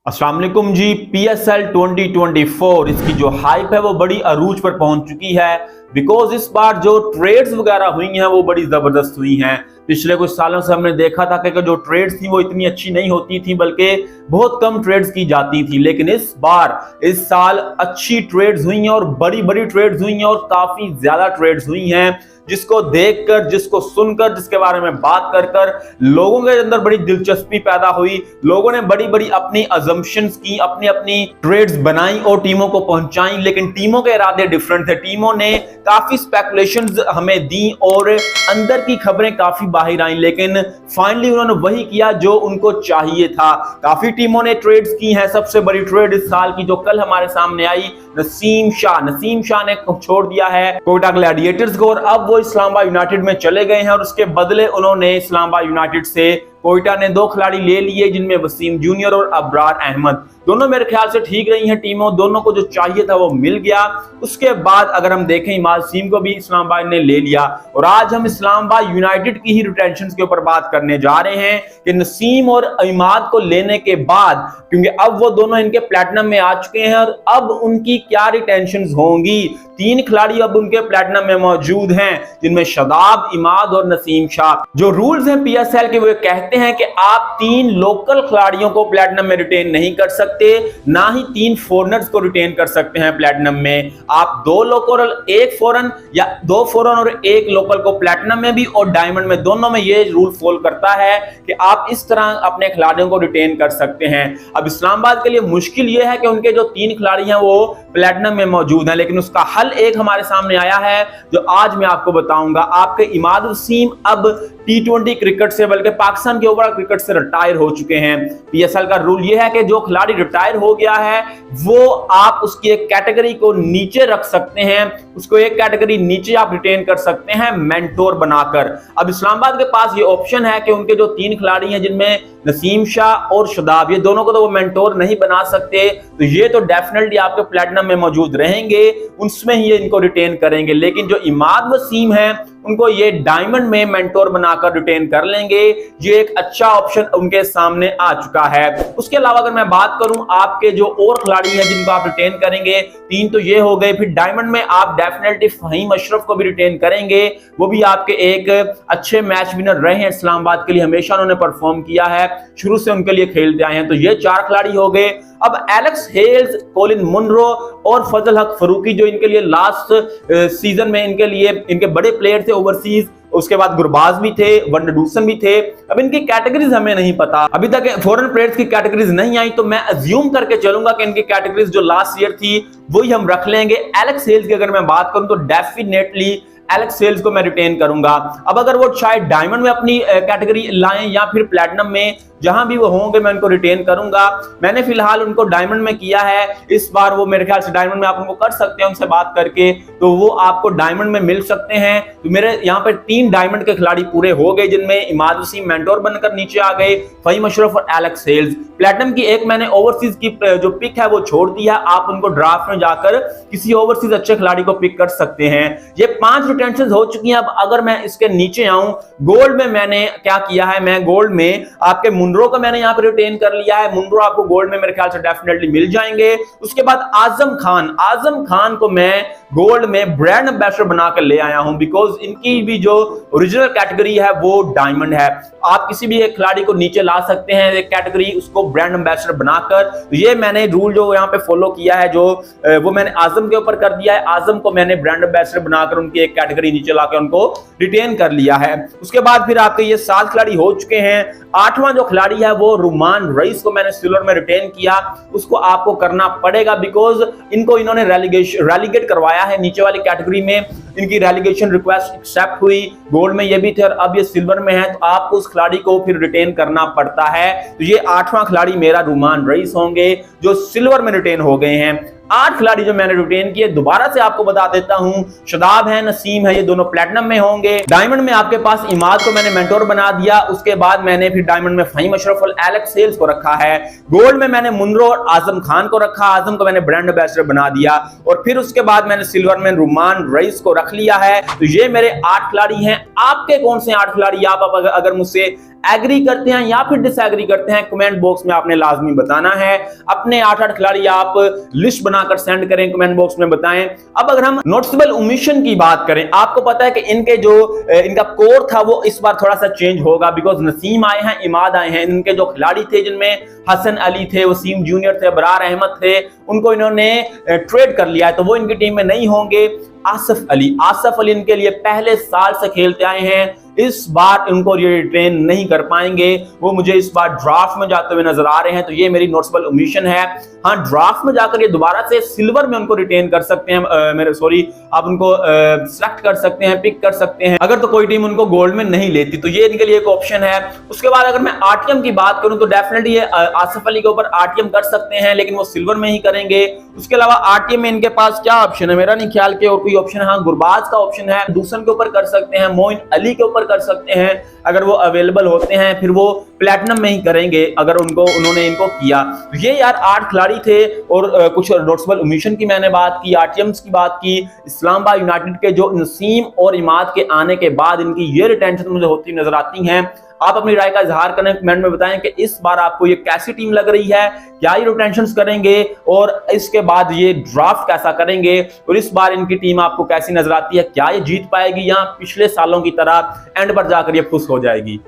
अस्सलाम वालेकुम जी। PSL 2024 इसकी जो हाइप है वो बड़ी अरूज पर पहुंच चुकी है। बिकॉज इस बार जो ट्रेड्स वगैरह हुई हैं वो बड़ी जबरदस्त हुई हैं। पिछले कुछ सालों से हमने देखा था कि जो ट्रेड्स थी वो इतनी अच्छी नहीं होती थी, बल्कि बहुत कम ट्रेड्स की जाती थी। लेकिन इस साल अच्छी ट्रेड्स हुई हैं और बड़ी बड़ी ट्रेड्स हुई हैं और काफी ज्यादा ट्रेड्स हुई हैं, जिसको देखकर, जिसको सुनकर, जिसके बारे में बात कर कर लोगों के अंदर बड़ी दिलचस्पी पैदा हुई। लोगों ने बड़ी बड़ी अपनी अजम्पशंस की, अपनी अपनी ट्रेड्स बनाई और टीमों को पहुंचाई। लेकिन टीमों के इरादे डिफरेंट थे। टीमों ने काफी स्पेकुलेशंस हमें दी और अंदर की खबरें काफी बाहर आई, लेकिन फाइनली उन्होंने वही किया जो उनको चाहिए था। काफी टीमों ने ट्रेड्स की हैं। सबसे बड़ी ट्रेड इस साल की जो कल हमारे सामने आई, नसीम शाह ने छोड़ दिया है कोयटा ग्लैडिएटर्स को और अब वो इस्लामाबाद यूनाइटेड में चले गए हैं। और उसके बदले उन्होंने इस्लामाबाद यूनाइटेड से कोयटा ने 2 खिलाड़ी ले लिए, जिनमें वसीम जूनियर और अबरार अहमद। दोनों मेरे ख्याल से ठीक रही हैं टीमों, दोनों को जो चाहिए था वो मिल गया। उसके बाद अगर हम देखें, इमाद वसीम को भी इस्लामाबाद ने ले लिया। और आज हम इस्लामाबाद यूनाइटेड की ही रिटेंशंस के ऊपर बात करने जा रहे हैं कि नसीम और इमाद को लेने के बाद, क्योंकि अब वो दोनों इनके प्लेटिनम में आ चुके हैं और अब उनकी क्या रिटेंशंस होंगी। 3 खिलाड़ी अब उनके प्लेटिनम में मौजूद हैं, जिनमें शादाब, इमाद और नसीम शाह। जो रूल्स हैं PSL के वो कहते हैं कि आप 3 लोकल खिलाड़ियों को प्लेटिनम में रिटेन नहीं कर सकते, ना ही 3 फॉरेनर्स को रिटेन कर सकते हैं प्लेटिनम में। आप 2 लोकल और 1 फॉरेन, या 2 फॉरेन और 1 लोकल को प्लेटिनम में भी और डायमंड में, दोनों में ये रूल फॉलो करता है कि आप इस तरह अपने खिलाड़ियों को रिटेन कर सकते हैं। अब इस्लामाबाद के लिए मुश्किल ये है कि उनके जो 3 खिलाड़ी हैं वो प्लेटिनम में मौजूद हैं, लेकिन उसका हल एक हमारे सामने आया है जो आज मैं आपको बताऊंगा। आपके इमाद वसीम अब T20 क्रिकेट से, बल्कि पाकिस्तान के ओवरऑल क्रिकेट से रिटायर हो चुके हैं। PSL का रूल यह है कि जो खिलाड़ी रिटायर हो गया है वो आप उसकी एक कैटेगरी को नीचे रख सकते हैं, उसको एक कैटेगरी नीचे आप रिटेन कर सकते हैं मेंटोर बनाकर। अब इस्लामाबाद के पास ये ऑप्शन है कि उनके जो 3 खिलाड़ी हैं, जिनमें नसीम शाह और शादाब, ये दोनों को तो वो मेंटोर नहीं बना सकते, तो ये तो डेफिनेटली आपके प्लेटिनम में मौजूद रहेंगे, उसमें ही ये इनको रिटेन करेंगे। लेकिन जो इमाद वसीम है उनको ये डायमंड में मेंटोर बनाकर रिटेन कर लेंगे। ये एक अच्छा ऑप्शन उनके सामने आ चुका है। उसके अलावा अगर मैं बात करूं आपके जो और खिलाड़ी हैं जिनको आप रिटेन करेंगे, 3 तो ये हो गए। फिर डायमंड में आप डेफिनेटली फहीम अशरफ को भी रिटेन करेंगे। वो भी आपके एक अच्छे मैच विनर रहे हैं इस्लामाबाद के लिए, हमेशा उन्होंने परफॉर्म किया है, शुरू से उनके लिए खेलते आए हैं। तो ये 4 खिलाड़ी हो गए। अब एलेक्स हेल्स, कोलिन मुनरो और फजल हक फरूकी, जो इनके लिए लास्ट सीजन में इनके लिए इनके बड़े प्लेयर थे ओवरसीज, उसके बाद गुरबाज भी थे, वनडूसन भी थे। अब इनकी कैटेगरीज हमें नहीं पता, अभी तक फॉरेन प्लेयर्स की कैटेगरीज नहीं आई, तो मैं अज्यूम करके चलूंगा कि इनकी कैटेगरीज जो लास्ट ईयर थी वही हम रख लेंगे। एलेक्स हेल्स की अगर मैं बात करूं तो डेफिनेटली एलेक्स हेल्स को मैं रिटेन करूंगा। अब अगर वो शायद डायमंड में अपनी कैटेगरी लाएं या फिर प्लेटिनम में, जहां भी वो होंगे मैं उनको रिटेन करूंगा। मैंने फिलहाल उनको डायमंड में किया है, इस बार वो मेरे ख्याल से डायमंड में आप उनको कर सकते हैं उनसे बात करके, तो वो आपको डायमंड में मिल सकते हैं। तो मेरे यहाँ पर 3 डायमंड के खिलाड़ी पूरे हो गए, जिनमें इमाद वसीम मेंटोर बनकर नीचे आ गए, फहीम अशरफ और एलेक्स हेल्स। प्लेटिनम की एक मैंने ओवरसीज की जो पिक है वो छोड़ दिया, आप उनको ड्राफ्ट में जाकर किसी ओवरसीज अच्छे खिलाड़ी को पिक कर सकते हैं। ये 5 रिटेंशन हो चुकी हैं। अब अगर मैं इसके नीचे आऊं, गोल्ड में मैंने क्या किया है, मैं गोल्ड में आपके मुनरो को मैंने यहां पर रिटेन कर लिया है। मुनरो आपको गोल्ड में मेरे ख्याल से डेफिनेटली मिल जाएंगे। उसके बाद आजम खान को मैं गोल्ड में ब्रांड एम्बेसडर बनाकर ले आया हूं, बिकॉज इनकी भी जो ओरिजिनल कैटेगरी है वो डायमंड है। आप किसी भी एक खिलाड़ी को नीचे ला सकते हैं एक कैटेगरी, उसको ब्रांड एम्बेसडर बनाकर। तो ये मैंने रूल जो यहाँ पे फॉलो किया है, जो वो मैंने आजम के ऊपर कर दिया है। आजम को मैंने ब्रांड एम्बेसडर बनाकर उनकी एक कैटेगरी नीचे लाकर उनको रिटेन कर लिया है। उसके बाद फिर आपके ये 7 खिलाड़ी हो चुके हैं। 8वां जो खिलाड़ी है वो रुमान रईस को मैंने सिल्वर में रिटेन किया। उसको आपको करना पड़ेगा, बिकॉज इनको इन्होंने रेलीगेट करवाया है नीचे वाली कैटेगरी में। इनकी रेलीगेशन रिक्वेस्ट एक्सेप्ट हुई, गोल्ड में ये भी थे और अब ये सिल्वर में है, तो आपको उस खिलाड़ी को फिर रिटेन करना पड़ता है। तो ये 8वां खिलाड़ी मेरा रुमान रईस होंगे, जो सिल्वर में रिटेन हो गए हैं। 8 खिलाड़ी जो मैंने रिटेन किए, दोबारा से आपको बता देता हूं, शादाब है, नसीम है, ये दोनों प्लेटिनम में होंगे। डायमंड में आपके पास इमाद को मैंने मेंटोर बना दिया। उसके बाद मैंने फिर डायमंड में फहीम अशरफ और एलेक्स हेल्स को रखा है। गोल्ड में मैंने मुनरो और आजम खान को रखा, आजम को मैंने ब्रांड एम्बेसडर बना दिया। और फिर उसके बाद मैंने सिल्वर में रुमान रईस को रख लिया है। तो ये मेरे 8 खिलाड़ी हैं। आपके कौन से 8 खिलाड़ी आप अगर मुझसे एग्री करते हैं या फिर डिसएग्री करते हैं, कमेंट बॉक्स में आपने लाजमी बताना है। अपने 8-8 खिलाड़ी आप लिस्ट बनाकर सेंड करें, कमेंट बॉक्स में बताएं। अब अगर हम नोटिसेबल ओमिशन की बात करें, आपको पता है कि इनका कोर था वो इस बार थोड़ा सा चेंज होगा, बिकॉज नसीम आए हैं, इमाद आए हैं। इनके जो खिलाड़ी थे जिनमें हसन अली थे, वसीम जूनियर थे, बरार अहमद थे, उनको इन्होंने ट्रेड कर लिया है, तो वो इनकी टीम में नहीं होंगे। आसिफ अली इनके लिए पहले साल से खेलते आए हैं, इस बार इनको ये रिटेन नहीं कर पाएंगे, वो मुझे इस बार ड्राफ्ट में जाते हुए नजर आ रहे हैं, तो ये मेरी नोटिसेबल ओमिशन है। हाँ, ड्राफ्ट में जाकर ये दोबारा से सिल्वर में उनको रिटेन कर सकते हैं, आप उनको सिलेक्ट कर सकते हैं, पिक कर सकते हैं, अगर तो कोई टीम उनको गोल्ड में नहीं लेती, तो ये इनके लिए एक ऑप्शन है। उसके बाद अगर मैं आरटीएम की बात करूं तो डेफिनेटली ये आसिफ अली के ऊपर आरटीएम कर सकते हैं, लेकिन वो सिल्वर में ही करेंगे। उसके अलावा आरटीएम में इनके पास क्या ऑप्शन है, मेरा नहीं ख्याल के और कोई ऑप्शन है। हाँ, गुरबाज का ऑप्शन है, दूसरन के ऊपर कर सकते हैं, मोइन अली के ऊपर कर सकते हैं अगर वो अवेलेबल होते हैं, फिर वो प्लेटिनम में ही करेंगे अगर उन्होंने इनको किया। ये यार 8 खिलाड़ी थे और कुछ नोटिसेबल ओमिशन की मैंने बात की, आरटीएम्स की बात की। इस्लामाबाद यूनाइटेड के जो नसीम और इमाद के आने के बाद इनकी ये रिटेंशन मुझे होती नजर आती हैं। आप अपनी राय का इजहार करें, कमेंट में बताएं कि इस बार आपको ये कैसी टीम लग रही है, क्या ये रोटेशंस करेंगे और इसके बाद ये ड्राफ्ट कैसा करेंगे, और इस बार इनकी टीम आपको कैसी नजर आती है, क्या ये जीत पाएगी या पिछले सालों की तरह एंड पर जाकर ये खुश हो जाएगी।